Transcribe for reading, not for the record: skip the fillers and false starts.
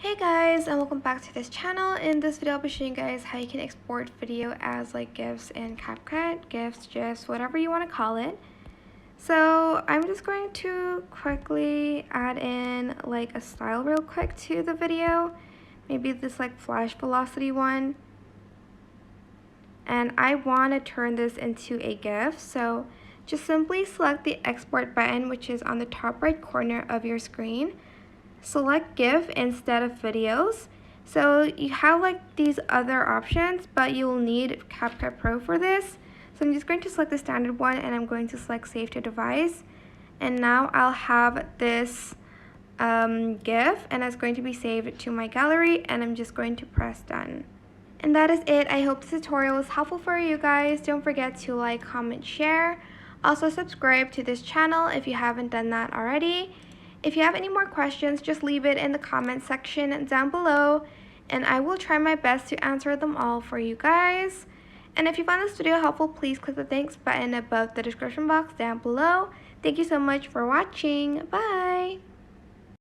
Hey guys, and welcome back to this channel. In this video I'll be showing you guys how you can export video as like GIFs in CapCut, GIFs, GIFs, whatever you want to call it. So I'm just going to quickly add in like a style real quick to the video, maybe this like flash velocity one, and I want to turn this into a GIF. So just simply select the export button, which is on the top right corner of your screen. Select GIF instead of videos. So you have like these other options, but you will need CapCut Pro for this. So I'm just going to select the standard one, and I'm going to select save to device. And now I'll have this GIF, and it's going to be saved to my gallery, and I'm just going to press done. And that is it. I hope this tutorial was helpful for you guys. Don't forget to like, comment, share. Also subscribe to this channel if you haven't done that already. If you have any more questions, just leave it in the comment section down below, and I will try my best to answer them all for you guys. And if you found this video helpful, please click the thanks button above the description box down below. Thank you so much for watching. Bye!